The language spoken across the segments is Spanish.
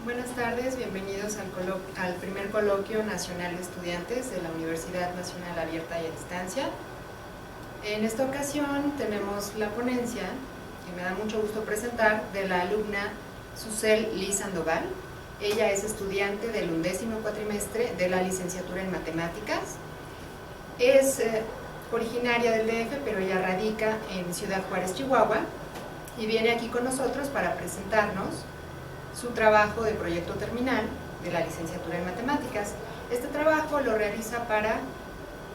Buenas tardes, bienvenidos al primer coloquio nacional de estudiantes de la Universidad Nacional Abierta y a Distancia. En esta ocasión tenemos la ponencia, que me da mucho gusto presentar, de la alumna Susel Liz Sandoval. Ella es estudiante del 11º cuatrimestre de la licenciatura en Matemáticas. Es originaria del DF, pero ella radica en Ciudad Juárez, Chihuahua, y viene aquí con nosotros para presentarnos su trabajo de proyecto terminal de la licenciatura en Matemáticas. Este trabajo lo realiza para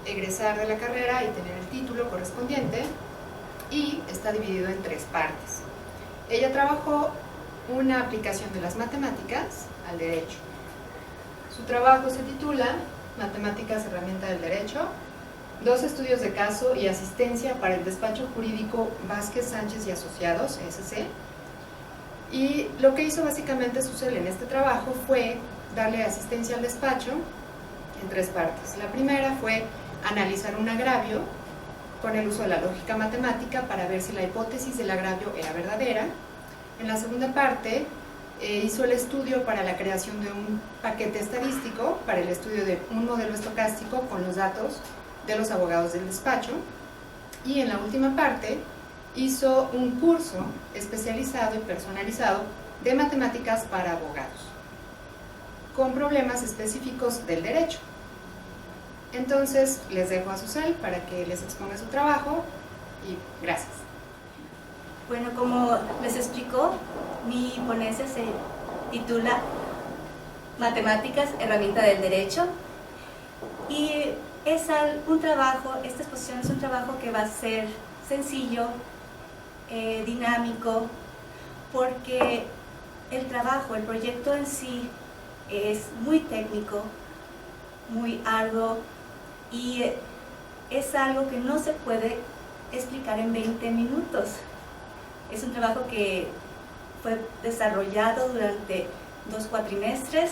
egresar de la carrera y tener el título correspondiente, y está dividido en 3 partes. Ella trabajó una aplicación de las matemáticas al derecho. Su trabajo se titula Matemáticas, herramienta del derecho, 2 estudios de caso y asistencia para el despacho jurídico Vázquez Sánchez y Asociados, SC. Y lo que hizo básicamente Susel en este trabajo fue darle asistencia al despacho en 3 partes. La primera fue analizar un agravio con el uso de la lógica matemática para ver si la hipótesis del agravio era verdadera. En la segunda parte hizo el estudio para la creación de un paquete estadístico para el estudio de un modelo estocástico con los datos de los abogados del despacho. Y en la última parte hizo un curso especializado y personalizado de matemáticas para abogados, con problemas específicos del derecho. Entonces, les dejo a Susel para que les exponga su trabajo y gracias. Bueno, como les explicó, mi ponencia se titula Matemáticas, herramienta del derecho, y es un trabajo, esta exposición es un trabajo que va a ser sencillo, dinámico, porque el trabajo, el proyecto en sí es muy técnico, muy arduo, y es algo que no se puede explicar en 20 minutos. Es un trabajo que fue desarrollado durante 2 cuatrimestres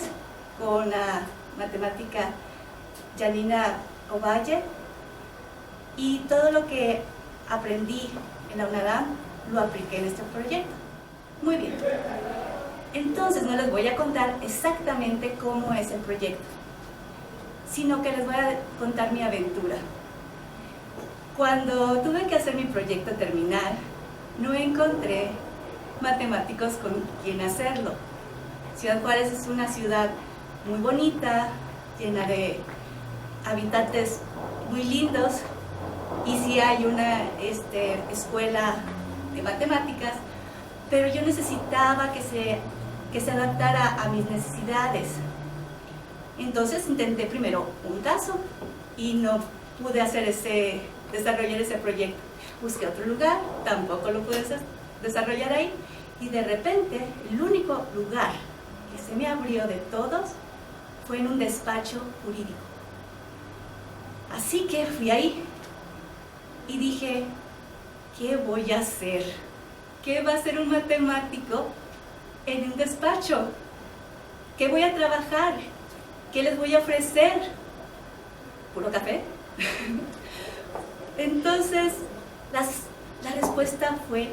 con la matemática Janina Ovalle, y todo lo que aprendí en la UNADAM lo apliqué en este proyecto. Muy bien, entonces no les voy a contar exactamente cómo es el proyecto, sino que les voy a contar mi aventura. Cuando tuve que hacer mi proyecto terminal, no encontré matemáticos con quien hacerlo. Ciudad Juárez es una ciudad muy bonita, llena de habitantes muy lindos, y sí hay una escuela de matemáticas, pero yo necesitaba que se adaptara a mis necesidades. Entonces intenté primero un caso y no pude desarrollar ese proyecto. Busqué otro lugar, tampoco lo pude desarrollar ahí, y de repente el único lugar que se me abrió de todos fue en un despacho jurídico. Así que fui ahí y dije, ¿qué voy a hacer? ¿Qué va a hacer un matemático en un despacho? ¿Qué voy a trabajar? ¿Qué les voy a ofrecer? ¿Puro café? Entonces, la respuesta fue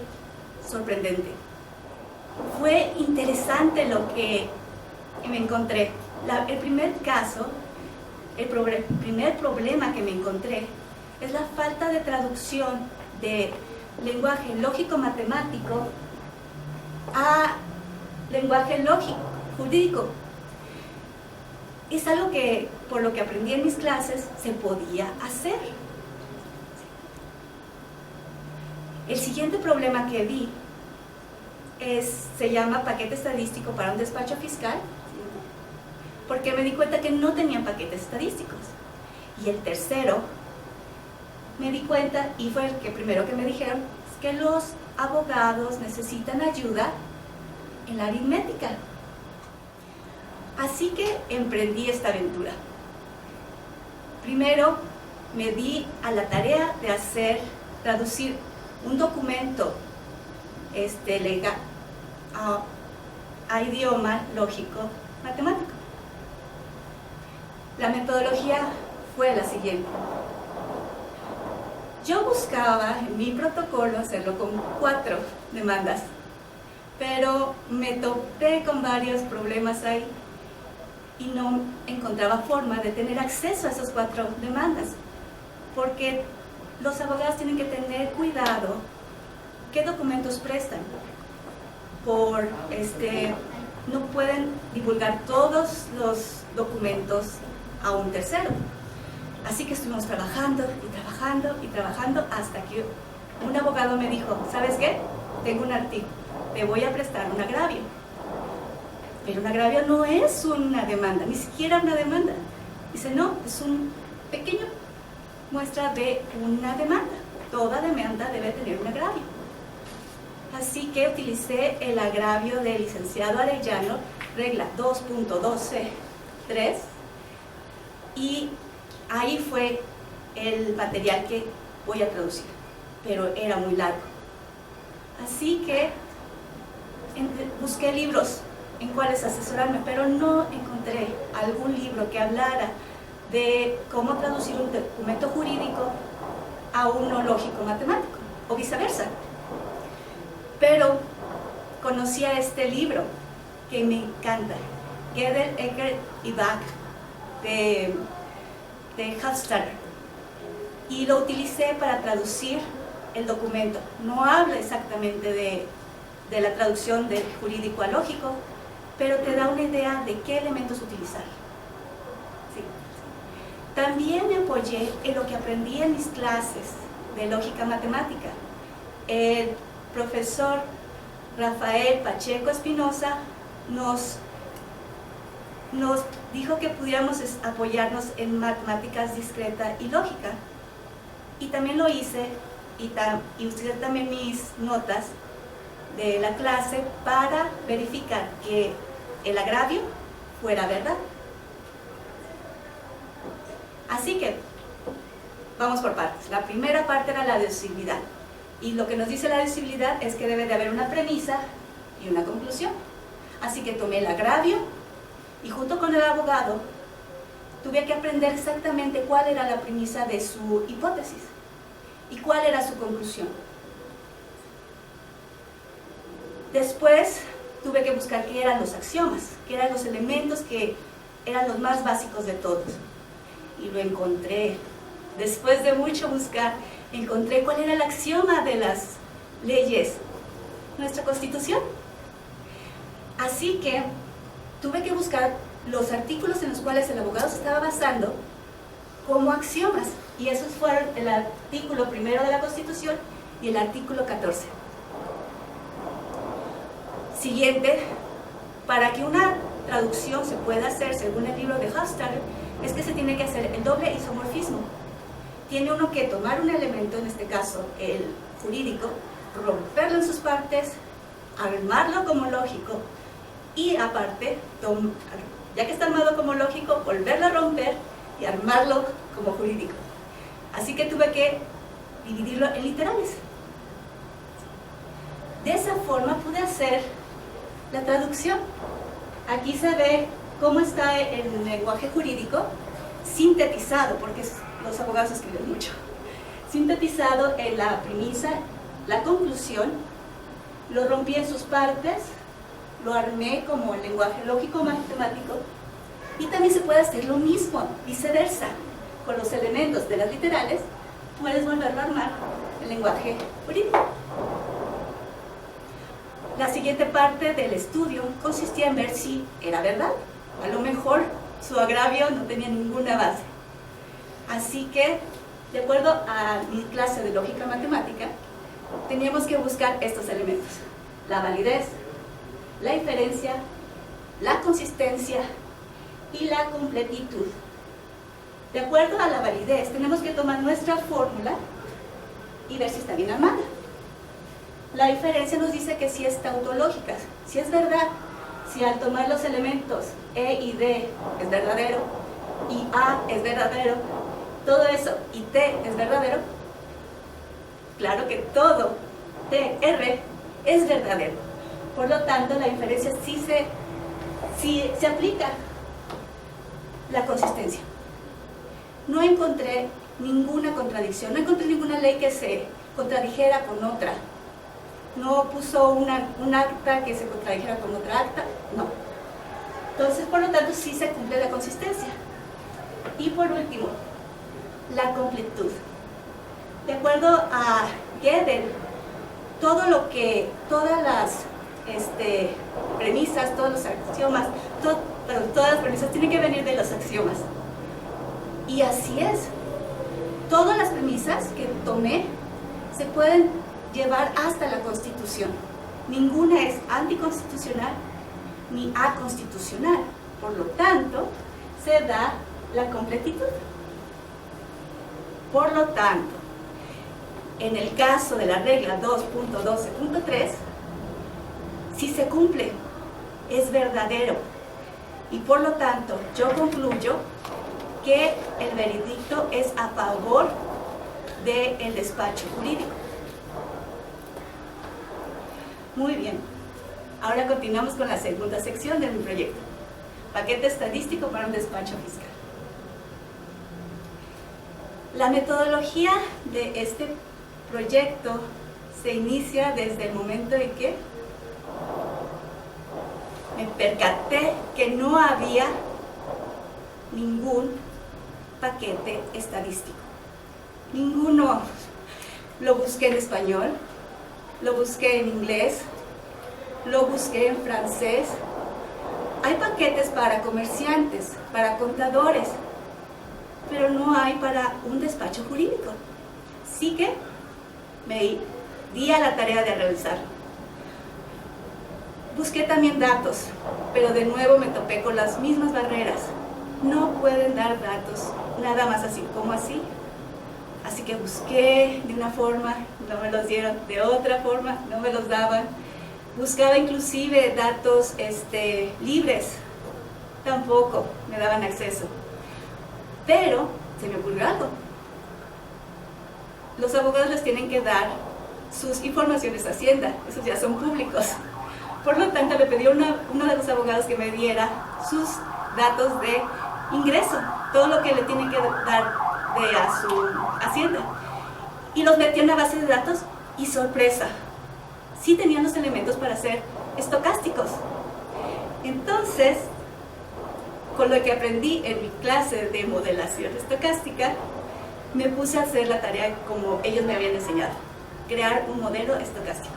sorprendente. Fue interesante lo que me encontré. El primer caso, el primer problema que me encontré es la falta de traducción de lenguaje lógico-matemático a lenguaje lógico, jurídico. Es algo que, por lo que aprendí en mis clases, se podía hacer. El siguiente problema que vi se llama paquete estadístico para un despacho fiscal, porque me di cuenta que no tenían paquetes estadísticos. Y el tercero, me di cuenta, y fue el primero que me dijeron, es que los abogados necesitan ayuda en la aritmética. Así que emprendí esta aventura. Primero me di a la tarea de traducir un documento legal a idioma lógico matemático. La metodología fue la siguiente. Yo buscaba en mi protocolo hacerlo con 4 demandas. pero me topé con varios problemas ahí y no encontraba forma de tener acceso a esas 4 demandas, porque los abogados tienen que tener cuidado qué documentos prestan. No pueden divulgar todos los documentos a un tercero. Así que estuvimos trabajando y trabajando hasta que un abogado me dijo, ¿sabes qué? Tengo un artículo, te voy a prestar un agravio. Pero un agravio no es una demanda, ni siquiera una demanda. Dice, no, es un pequeño muestra de una demanda. Toda demanda debe tener un agravio. Así que utilicé el agravio del licenciado Arellano, regla 2.12.3, y ahí fue el material que voy a traducir, pero era muy largo. Así que busqué libros en cuales asesorarme, pero no encontré algún libro que hablara de cómo traducir un documento jurídico a uno lógico matemático, o viceversa. Pero conocí a este libro que me encanta, Gödel, Eckert y Bach, de Hofstadter, y lo utilicé para traducir el documento. No habla exactamente de la traducción del jurídico a lógico, pero te da una idea de qué elementos utilizar. Sí. También me apoyé en lo que aprendí en mis clases de lógica matemática. El profesor Rafael Pacheco Espinosa nos dijo que pudiéramos apoyarnos en matemáticas discreta y lógica, y también lo hice, y utilicé también mis notas de la clase para verificar que el agravio fuera verdad. Así que vamos por partes. La primera parte era la deducibilidad, y lo que nos dice la deducibilidad es que debe de haber una premisa y una conclusión. Así que tomé el agravio y junto con el abogado tuve que aprender exactamente cuál era la premisa de su hipótesis y cuál era su conclusión. Después tuve que buscar qué eran los axiomas, qué eran los elementos que eran los más básicos de todos. Y lo encontré. Después de mucho buscar, encontré cuál era el axioma de las leyes, nuestra Constitución. Así que tuve que buscar los artículos en los cuales el abogado se estaba basando como axiomas. Y esos fueron el artículo 1 de la Constitución y el artículo 14. Siguiente, para que una traducción se pueda hacer según el libro de Hofstadter, es que se tiene que hacer el doble isomorfismo. Tiene uno que tomar un elemento, en este caso el jurídico, romperlo en sus partes, armarlo como lógico, y aparte, ya que está armado como lógico, volverlo a romper y armarlo como jurídico. Así que tuve que dividirlo en literales. De esa forma pude hacer la traducción. Aquí se ve cómo está el lenguaje jurídico sintetizado, porque los abogados escriben mucho. Sintetizado en la premisa, la conclusión, lo rompí en sus partes, lo armé como el lenguaje lógico matemático, y también se puede hacer lo mismo, viceversa. Con los elementos de las literales puedes volverlo a armar el lenguaje jurídico. La siguiente parte del estudio consistía en ver si era verdad. A lo mejor su agravio no tenía ninguna base. Así que, de acuerdo a mi clase de lógica matemática, teníamos que buscar estos elementos: la validez, la inferencia, la consistencia y la completitud. De acuerdo a la validez, tenemos que tomar nuestra fórmula y ver si está bien armada. La inferencia nos dice que si es tautológica, si es verdad, si al tomar los elementos E y D es verdadero, y A es verdadero, todo eso, y T es verdadero, claro que todo TR es verdadero. Por lo tanto, la inferencia sí se aplica. La consistencia. No encontré ninguna contradicción, no encontré ninguna ley que se contradijera con otra. no puso un acta que se contradijera con otra acta, no. Entonces, por lo tanto, sí se cumple la consistencia. Y por último, la completud. De acuerdo a Gödel, todas las premisas, todos los axiomas, todas las premisas tienen que venir de los axiomas. Y así es. Todas las premisas que tomé se pueden llevar hasta la Constitución. Ninguna es anticonstitucional ni aconstitucional. Por lo tanto, se da la completitud. Por lo tanto, en el caso de la regla 2.12.3, si se cumple, es verdadero. Y por lo tanto, yo concluyo que el veredicto es a favor del despacho jurídico. Muy bien. Ahora continuamos con la segunda sección de mi proyecto. Paquete estadístico para un despacho fiscal. La metodología de este proyecto se inicia desde el momento en que me percaté que no había ningún paquete estadístico. Ninguno. Lo busqué en español, lo busqué en inglés, lo busqué en francés. Hay paquetes para comerciantes, para contadores, pero no hay para un despacho jurídico. Así que me di a la tarea de revisarlo. Busqué también datos, pero de nuevo me topé con las mismas barreras. No pueden dar datos nada más así como así. Así que busqué de una forma, no me los dieron, de otra forma, no me los daban. Buscaba inclusive datos libres, tampoco me daban acceso. Pero se me ocurrió algo. Los abogados les tienen que dar sus informaciones a Hacienda, esos ya son públicos. Por lo tanto, le pedí a uno de los abogados que me diera sus datos de ingreso, todo lo que le tienen que dar a su Hacienda. Y los metí en una base de datos y sorpresa, sí tenían los elementos para ser estocásticos. Entonces, con lo que aprendí en mi clase de modelación estocástica, me puse a hacer la tarea como ellos me habían enseñado, crear un modelo estocástico.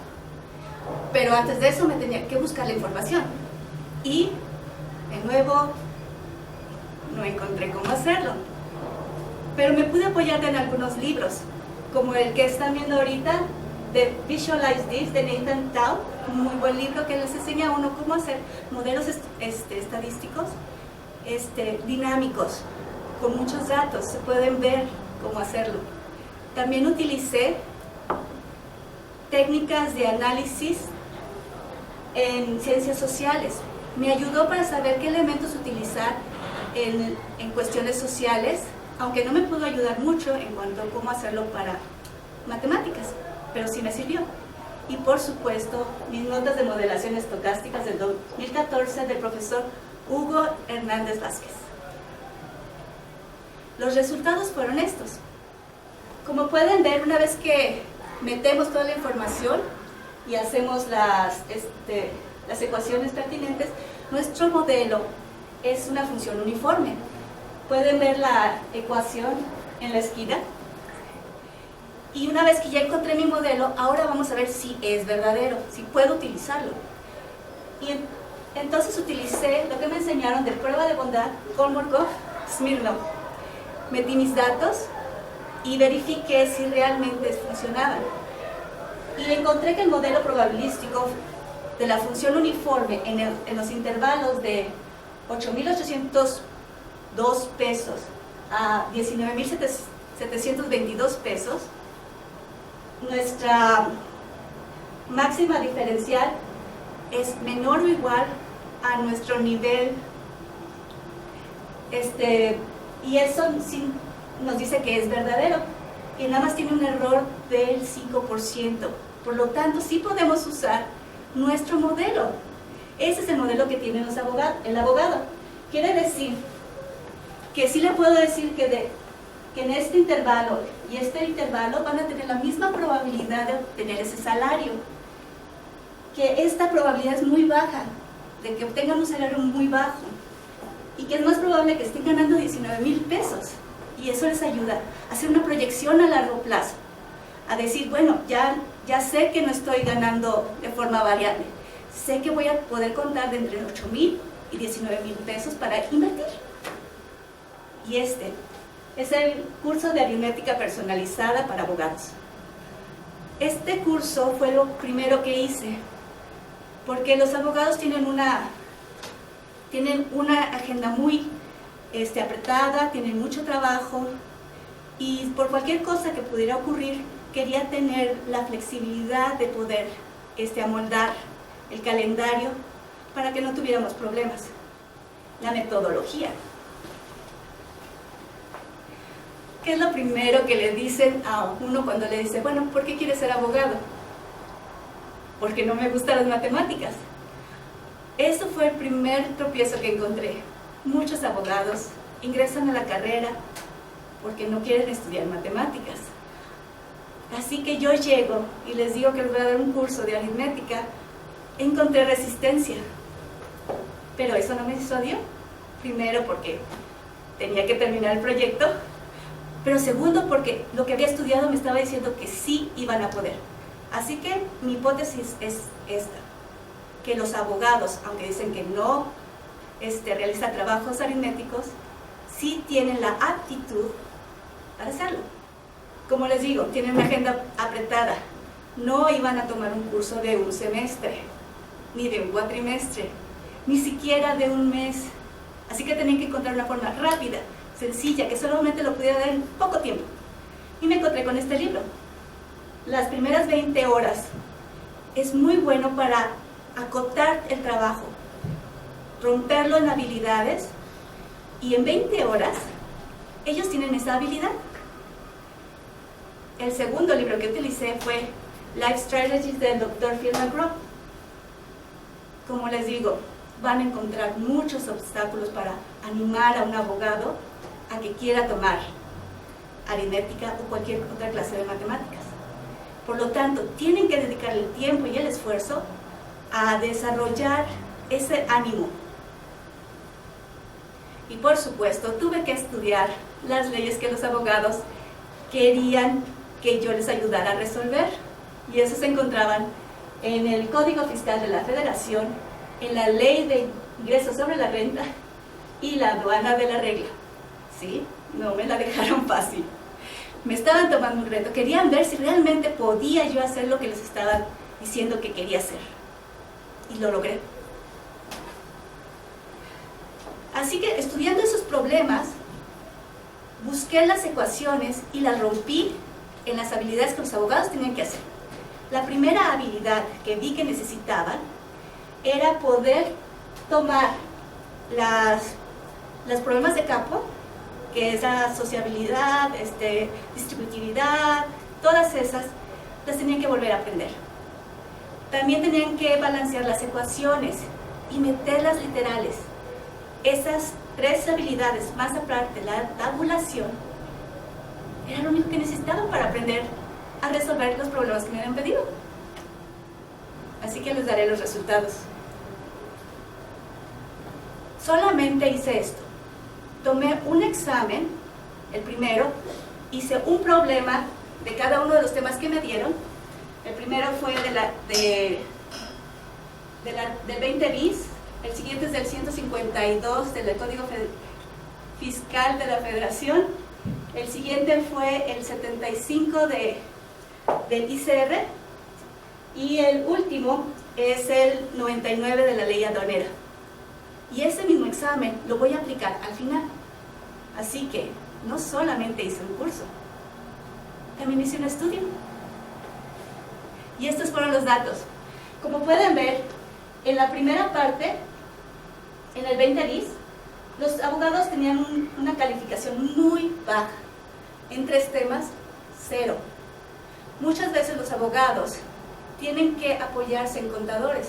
Pero antes de eso me tenía que buscar la información y, de nuevo, no encontré cómo hacerlo. Pero me pude apoyar en algunos libros, como el que están viendo ahorita, de Visualize This, de Nathan Tao, un muy buen libro que les enseña a uno cómo hacer modelos estadísticos dinámicos, con muchos datos, se pueden ver cómo hacerlo. También utilicé técnicas de análisis en ciencias sociales. Me ayudó para saber qué elementos utilizar en cuestiones sociales, aunque no me pudo ayudar mucho en cuanto a cómo hacerlo para matemáticas, pero sí me sirvió. Y por supuesto, mis notas de modelación estocásticas del 2014 del profesor Hugo Hernández Vázquez. Los resultados fueron estos. Como pueden ver, una vez que metemos toda la información y hacemos las ecuaciones pertinentes, nuestro modelo es una función uniforme. Pueden ver la ecuación en la esquina. Y una vez que ya encontré mi modelo, ahora vamos a ver si es verdadero, si puedo utilizarlo. Y entonces utilicé lo que me enseñaron de prueba de bondad, Kolmogorov, Smirnov. Metí mis datos y verifiqué si realmente funcionaban. Y encontré que el modelo probabilístico de la función uniforme en los intervalos de 8.802 pesos a 19.722 pesos, nuestra máxima diferencial es menor o igual a nuestro nivel, y eso sí nos dice que es verdadero, que nada más tiene un error del 5%. Por lo tanto, sí podemos usar nuestro modelo. Ese es el modelo que tiene el abogado. Quiere decir que sí le puedo decir que en este intervalo y este intervalo van a tener la misma probabilidad de obtener ese salario. que esta probabilidad es muy baja, de que obtengan un salario muy bajo, y que es más probable que estén ganando 19,000 pesos, y eso les ayuda a hacer una proyección a largo plazo, a decir, bueno, ya sé que no estoy ganando de forma variable, sé que voy a poder contar de entre 8,000 y 19,000 pesos para invertir. Y este es el curso de aritmética personalizada para abogados. Este curso fue lo primero que hice, porque los abogados tienen una agenda muy apretada, tienen mucho trabajo, y por cualquier cosa que pudiera ocurrir, quería tener la flexibilidad de poder amoldar el calendario para que no tuviéramos problemas. La metodología. ¿Qué es lo primero que le dicen a uno cuando le dice, bueno, ¿por qué quieres ser abogado? Porque no me gustan las matemáticas. Eso fue el primer tropiezo que encontré. Muchos abogados ingresan a la carrera porque no quieren estudiar matemáticas. Así que yo llego y les digo que les voy a dar un curso de aritmética. Encontré resistencia, pero eso no me disuadió. Primero porque tenía que terminar el proyecto, pero segundo porque lo que había estudiado me estaba diciendo que sí iban a poder. Así que mi hipótesis es esta, que los abogados, aunque dicen que no realizan trabajos aritméticos, sí tienen la aptitud para hacerlo. Como les digo, tienen una agenda apretada, no iban a tomar un curso de un semestre, ni de un cuatrimestre, ni siquiera de un mes, así que tenían que encontrar una forma rápida, sencilla, que solamente lo pudiera dar en poco tiempo. Y me encontré con este libro. Las primeras 20 horas es muy bueno para acotar el trabajo, romperlo en habilidades, y en 20 horas ellos tienen esa habilidad. El segundo libro que utilicé fue Life Strategies del Dr. Phil McGraw. Como les digo, van a encontrar muchos obstáculos para animar a un abogado a que quiera tomar aritmética o cualquier otra clase de matemáticas. Por lo tanto, tienen que dedicar el tiempo y el esfuerzo a desarrollar ese ánimo. Y por supuesto, tuve que estudiar las leyes que los abogados querían que yo les ayudara a resolver, y eso se encontraban en el Código Fiscal de la Federación, en la Ley de Ingresos sobre la Renta y la Aduana de la Regla. ¿Sí? No me la dejaron fácil. Me estaban tomando un reto, querían ver si realmente podía yo hacer lo que les estaba diciendo que quería hacer, y lo logré. Así que estudiando esos problemas, busqué las ecuaciones y las rompí en las habilidades que los abogados tenían que hacer. La primera habilidad que vi que necesitaban era poder tomar los problemas de campo, que es la asociabilidad, distributividad, todas esas las tenían que volver a aprender. También tenían que balancear las ecuaciones y meterlas literales. Esas tres habilidades, más aparte la tabulación, era lo único que necesitaban para aprender a resolver los problemas que me habían pedido. Así que les daré los resultados. Solamente hice esto. Tomé un examen, el primero, hice un problema de cada uno de los temas que me dieron. El primero fue del 20 bis, el siguiente es del 152 del Código Fiscal de la Federación, el siguiente fue el 75 del ICR, y el último es el 99 de la Ley Aduanera. Y ese mismo examen lo voy a aplicar al final. Así que no solamente hice un curso, también hice un estudio. Y estos fueron los datos. Como pueden ver, en la primera parte, en el 20 bis, los abogados tenían una calificación muy baja. En 3 temas, 0. Muchas veces los abogados tienen que apoyarse en contadores,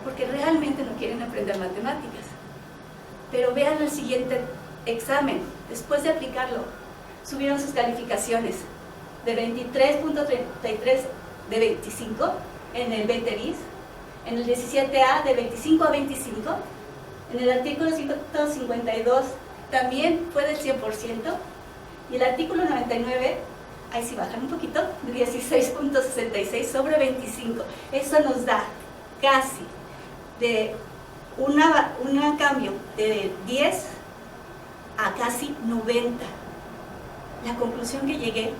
porque realmente no quieren aprender matemáticas. Pero vean el siguiente examen, después de aplicarlo, subieron sus calificaciones de 23.33 de 25 en el 20 bis, En el 17A de 25 a 25, en el artículo 152 también fue del 100%, y el artículo 99, ahí sí bajan un poquito, de 16.66 sobre 25. Eso nos da casi de un cambio de 10 a casi 90. La conclusión que llegué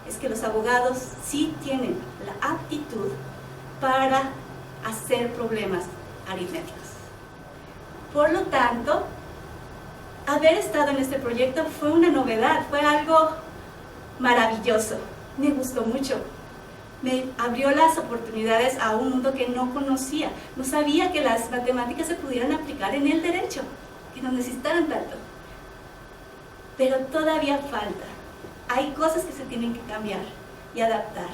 es que los abogados sí tienen la aptitud para hacer problemas aritméticos. Por lo tanto, haber estado en este proyecto fue una novedad, fue algo maravilloso. Me gustó mucho. Me abrió las oportunidades a un mundo que no conocía. No sabía que las matemáticas se pudieran aplicar en el derecho, que no necesitaran tanto. Pero todavía falta. Hay cosas que se tienen que cambiar y adaptar.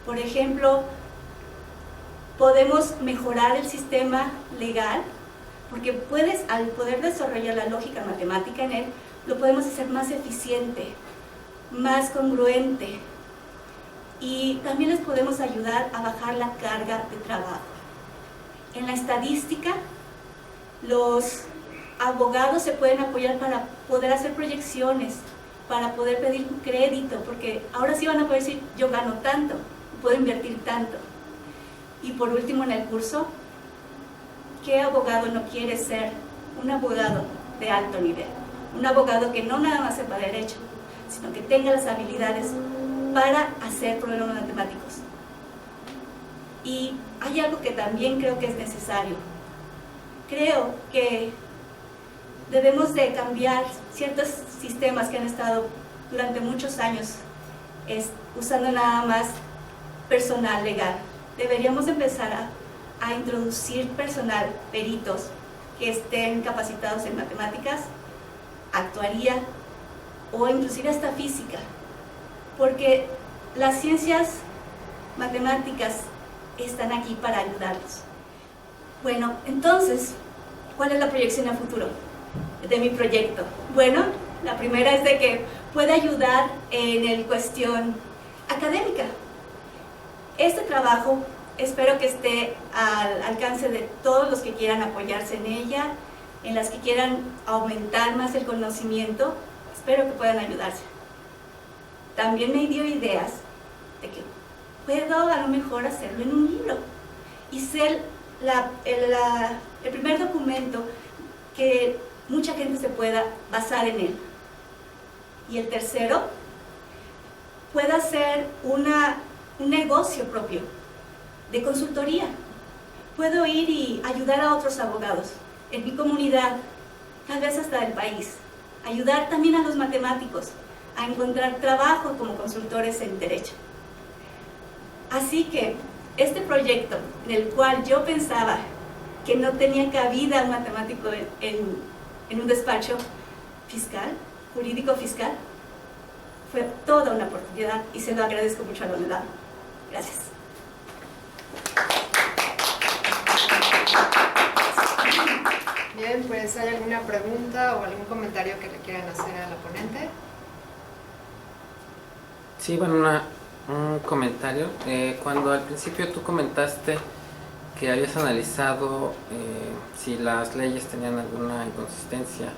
Por ejemplo, podemos mejorar el sistema legal, porque al poder desarrollar la lógica matemática en él, lo podemos hacer más eficiente, más congruente, y también les podemos ayudar a bajar la carga de trabajo. En la estadística, los abogados se pueden apoyar para poder hacer proyecciones, para poder pedir un crédito, porque ahora sí van a poder decir, yo gano tanto, puedo invertir tanto. Y por último, en el curso, ¿qué abogado no quiere ser un abogado de alto nivel? Un abogado que no nada más sepa derecho, sino que tenga las habilidades para hacer problemas matemáticos. Y hay algo que también creo que es necesario. Creo que debemos de cambiar ciertos sistemas que han estado durante muchos años usando nada más personal legal. Deberíamos empezar a introducir personal, peritos, que estén capacitados en matemáticas, actuaría o inclusive hasta física, porque las ciencias matemáticas están aquí para ayudarnos. Bueno, entonces, ¿cuál es la proyección a futuro de mi proyecto? Bueno, la primera es de que puede ayudar en el cuestión académica. Este trabajo espero que esté al alcance de todos los que quieran apoyarse en ella, en las que quieran aumentar más el conocimiento. Espero que puedan ayudarse. También me dio ideas de que puedo a lo mejor hacerlo en un libro y ser el primer documento que mucha gente se pueda basar en él. Y el tercero, pueda ser un negocio propio de consultoría. Puedo ir y ayudar a otros abogados en mi comunidad, tal vez hasta del país. Ayudar también a los matemáticos a encontrar trabajo como consultores en derecho. Así que este proyecto, en el cual yo pensaba que no tenía cabida un matemático en un despacho fiscal, jurídico fiscal, fue toda una oportunidad y se lo agradezco mucho a la UNEDAM. Gracias. Bien, pues ¿hay alguna pregunta o algún comentario que le quieran hacer a la ponente? Sí, bueno, un comentario. Cuando al principio tú comentaste que habías analizado si las leyes tenían alguna inconsistencia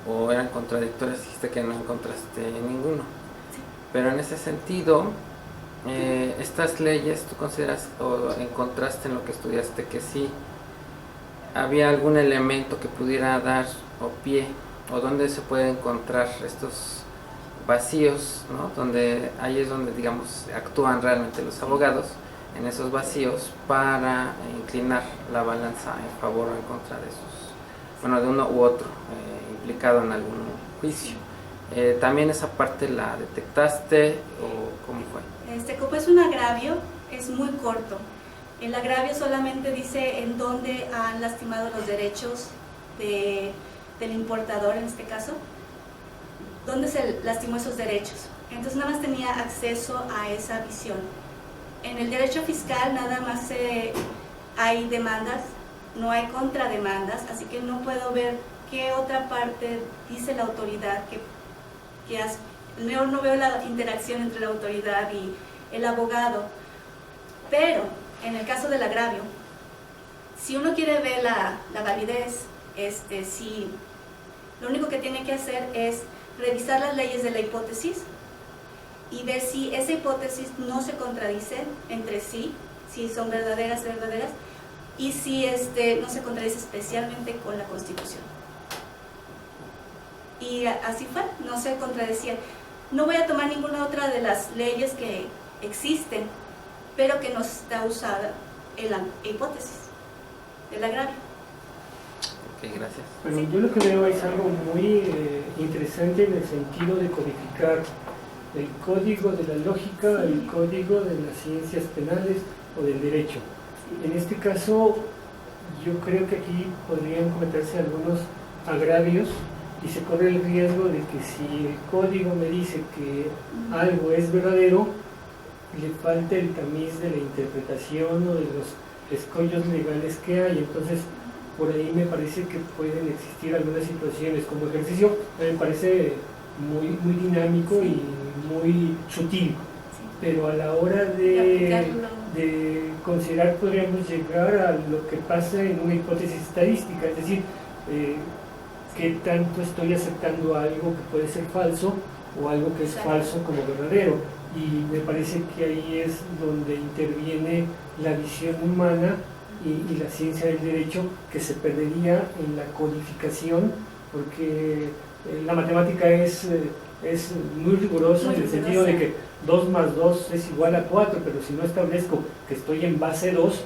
o eran contradictorias, dijiste que no encontraste ninguno. Sí. Pero en ese sentido, estas leyes, ¿tú consideras o encontraste en lo que estudiaste que sí había algún elemento que pudiera dar o pie, o dónde se puede encontrar estos vacíos, ¿no? Donde ahí es donde, digamos, actúan realmente los abogados, en esos vacíos, para inclinar la balanza en favor o en contra de de uno u otro implicado en algún juicio? ¿También esa parte la detectaste o cómo fue? Como es un agravio, es muy corto. El agravio solamente dice en dónde han lastimado los derechos del importador, en este caso, dónde se lastimó esos derechos. Entonces nada más tenía acceso a esa visión. En el derecho fiscal nada más hay demandas, no hay contrademandas, así que no puedo ver qué otra parte dice la autoridad que hace. No veo la interacción entre la autoridad y el abogado, pero en el caso del agravio, si uno quiere ver la validez, si lo único que tiene que hacer es revisar las leyes de la hipótesis y ver si esa hipótesis no se contradice entre sí, si son verdaderas, y si no se contradice especialmente con la Constitución. Y así fue, no se contradecían. No voy a tomar ninguna otra de las leyes que existen, pero que no está usada en la hipótesis del agravio. Ok, gracias. Bueno, Sí. yo lo que veo es algo muy interesante en el sentido de codificar el código de la lógica, el código de las ciencias penales o del derecho. En este caso, yo creo que aquí podrían cometerse algunos agravios y se corre el riesgo de que si el código me dice que algo es verdadero, le falta el tamiz de la interpretación o de los escollos legales que hay. Entonces, por ahí me parece que pueden existir algunas situaciones. Como ejercicio me parece muy dinámico y muy sutil, pero a la hora de considerar, podríamos llegar a lo que pasa en una hipótesis estadística, es decir, qué tanto estoy aceptando algo que puede ser falso o algo que es falso como verdadero. Y me parece que ahí es donde interviene la visión humana y la ciencia del derecho, que se perdería en la codificación, porque la matemática es muy rigurosa en el sentido de que 2 más 2 es igual a 4, pero si no establezco que estoy en base 2,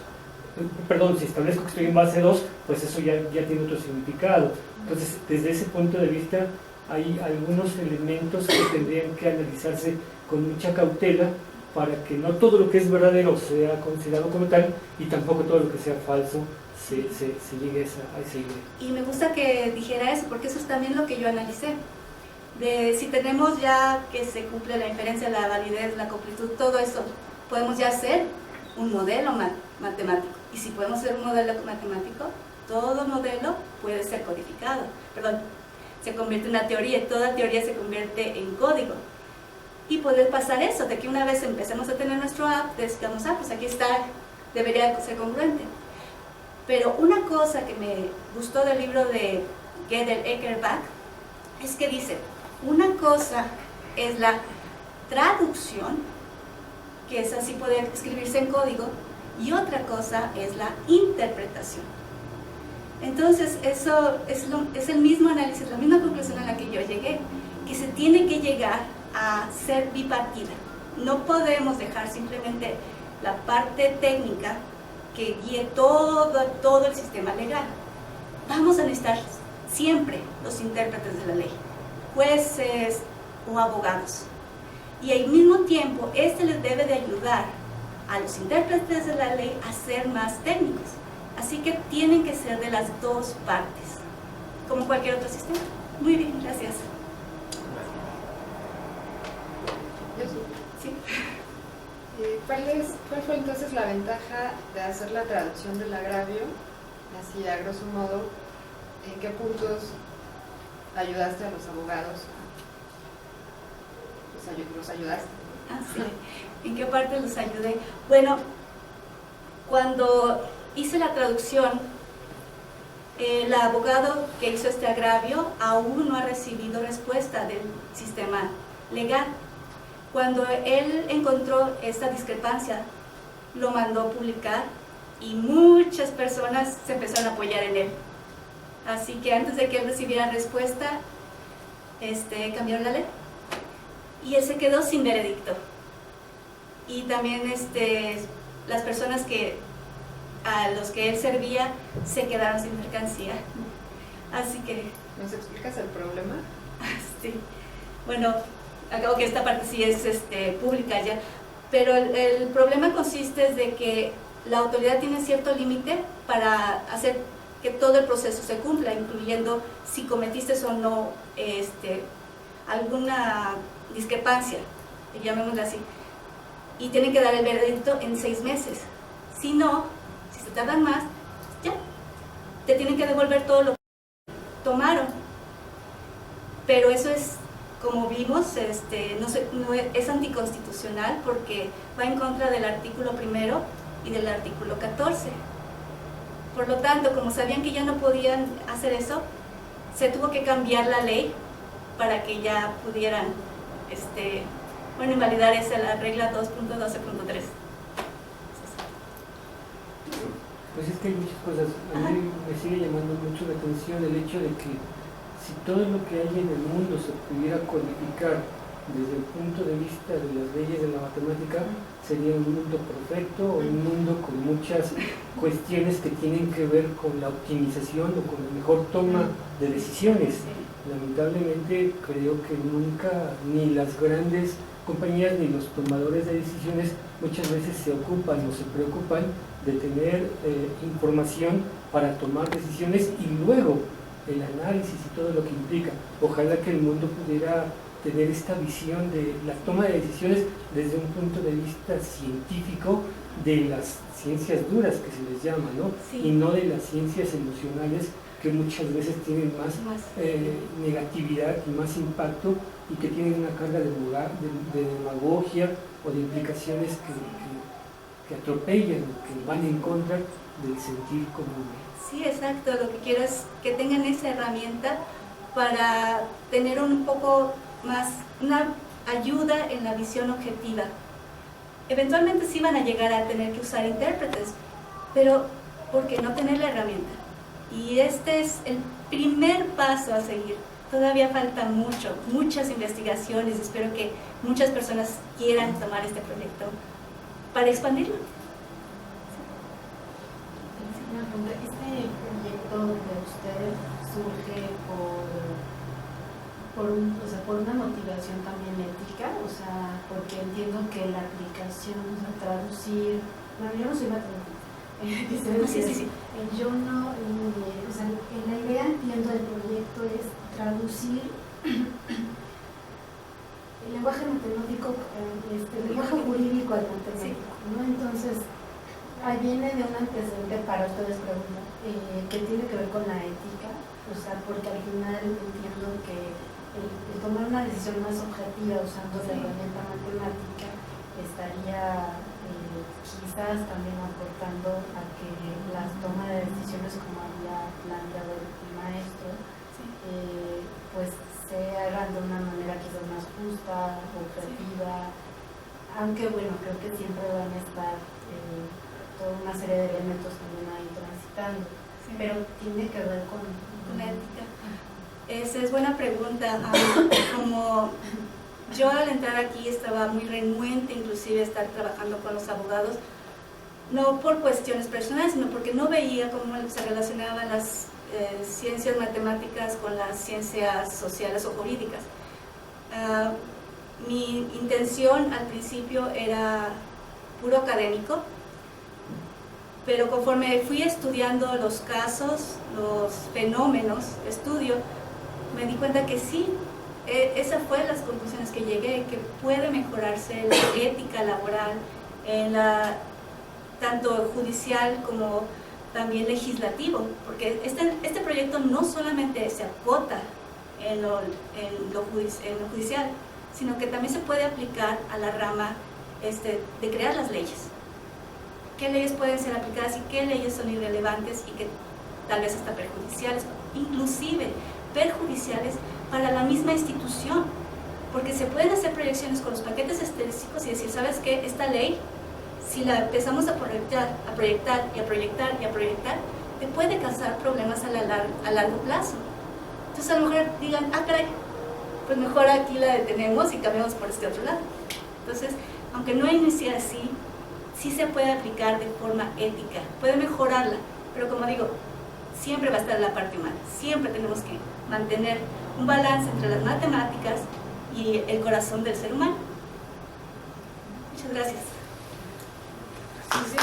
si establezco que estoy en base 2, pues eso ya tiene otro significado. Entonces, desde ese punto de vista, hay algunos elementos que tendrían que analizarse con mucha cautela para que no todo lo que es verdadero sea considerado como tal y tampoco todo lo que sea falso se llegue a esa idea. Y me gusta que dijera eso, porque eso es también lo que yo analicé. De si tenemos ya que se cumple la inferencia, la validez, la completud, todo eso, podemos ya hacer un modelo matemático. Y si podemos hacer un modelo matemático, todo modelo puede ser codificado. Perdón, se convierte en una teoría y toda teoría se convierte en código. Y puede pasar eso, de que una vez empecemos a tener nuestro app, digamos, pues aquí está, debería ser congruente. Pero una cosa que me gustó del libro de Gödel-Ekerbach es que dice, una cosa es la traducción, que es así, puede escribirse en código, y otra cosa es la interpretación. Entonces, eso es el mismo análisis, la misma conclusión a la que yo llegué, que se tiene que llegar a ser bipartida. No podemos dejar simplemente la parte técnica que guíe todo el sistema legal. Vamos a necesitar siempre los intérpretes de la ley, jueces o abogados. Y al mismo tiempo, les debe de ayudar a los intérpretes de la ley a ser más técnicos. Así que tienen que ser de las dos partes, como cualquier otro sistema. Muy bien, gracias. Sí. ¿Cuál fue entonces la ventaja de hacer la traducción del agravio? Así, a grosso modo, ¿en qué puntos ayudaste a los abogados? ¿Los ayudaste? Ah, sí. ¿En qué parte los ayudé? Bueno, cuando hice la traducción, el abogado que hizo este agravio aún no ha recibido respuesta del sistema legal. Cuando él encontró esta discrepancia, lo mandó a publicar y muchas personas se empezaron a apoyar en él. Así que antes de que él recibiera respuesta, cambiaron la ley. Y él se quedó sin veredicto. Y también las personas a los que él servía se quedaron sin mercancía. Así que... ¿Nos explicas el problema? Sí. Bueno, acabo que esta parte sí es pública ya, pero el problema consiste en de que la autoridad tiene cierto límite para hacer que todo el proceso se cumpla, incluyendo si cometiste o no alguna discrepancia, llamémosla así, y tienen que dar el veredicto en 6 meses. Si no, si se tardan más, ya, te tienen que devolver todo lo que tomaron. Pero eso es, como vimos, no es anticonstitucional porque va en contra del artículo 1 y del artículo 14. Por lo tanto, como sabían que ya no podían hacer eso, se tuvo que cambiar la ley para que ya pudieran invalidar esa la regla 2.12.3. Pues es que hay muchas cosas. A mí me sigue llamando mucho la atención el hecho de que si todo lo que hay en el mundo se pudiera codificar desde el punto de vista de las leyes de la matemática, sería un mundo perfecto, o un mundo con muchas cuestiones que tienen que ver con la optimización o con la mejor toma de decisiones. Lamentablemente creo que nunca ni las grandes compañías ni los tomadores de decisiones muchas veces se ocupan o se preocupan de tener información para tomar decisiones y luego el análisis y todo lo que implica. Ojalá que el mundo pudiera tener esta visión de la toma de decisiones desde un punto de vista científico de las ciencias duras que se les llama, ¿no? Sí. Y no de las ciencias emocionales que muchas veces tienen más negatividad y más impacto y que tienen una carga de demagogia o de implicaciones que atropellan, que van en contra del sentir común. Sí, exacto. Lo que quiero es que tengan esa herramienta para tener un poco más, una ayuda en la visión objetiva. Eventualmente sí van a llegar a tener que usar intérpretes, pero ¿por qué no tener la herramienta? Y este es el primer paso a seguir. Todavía falta muchas investigaciones. Espero que muchas personas quieran tomar este proyecto para expandirlo. Una pregunta. ¿Este proyecto de ustedes surge por una motivación también ética? O sea, porque entiendo que la aplicación, o sea, traducir... Bueno, yo no soy matemática. Sí. Yo no... o sea, la idea, entiendo, del proyecto es traducir el lenguaje matemático, el lenguaje jurídico al matemático, ¿no? Entonces, ahí viene de un antecedente para ustedes, pregunta, que tiene que ver con la ética, o sea, porque al final entiendo que el tomar una decisión más objetiva usando la herramienta matemática estaría quizás también aportando a que la toma de decisiones, como había planteado el maestro, pues se hagan de una manera quizás más justa, objetiva, aunque bueno, creo que siempre van a estar toda una serie de elementos también ahí transitando, pero tiene que ver con la ética. Esa es buena pregunta. Como yo al entrar aquí estaba muy renuente inclusive a estar trabajando con los abogados, no por cuestiones personales, sino porque no veía cómo se relacionaban las ciencias matemáticas con las ciencias sociales o jurídicas. Mi intención al principio era puro académico, pero conforme fui estudiando los casos, los fenómenos, estudio, me di cuenta que sí, esas fueron las conclusiones que llegué, que puede mejorarse la ética laboral, tanto judicial como también legislativo, porque este proyecto no solamente se acota en lo judicial, sino que también se puede aplicar a la rama de crear las leyes. ¿Qué leyes pueden ser aplicadas y qué leyes son irrelevantes y que tal vez hasta perjudiciales, inclusive perjudiciales para la misma institución? Porque se pueden hacer proyecciones con los paquetes estadísticos y decir, ¿sabes qué? Esta ley, si la empezamos a proyectar, te puede causar problemas a largo plazo. Entonces a lo mejor digan, caray, pues mejor aquí la detenemos y cambiamos por este otro lado. Entonces, aunque no inicie así, sí se puede aplicar de forma ética, puede mejorarla, pero como digo, siempre va a estar la parte humana, siempre tenemos que mantener un balance entre las matemáticas y el corazón del ser humano. Muchas gracias. Sí.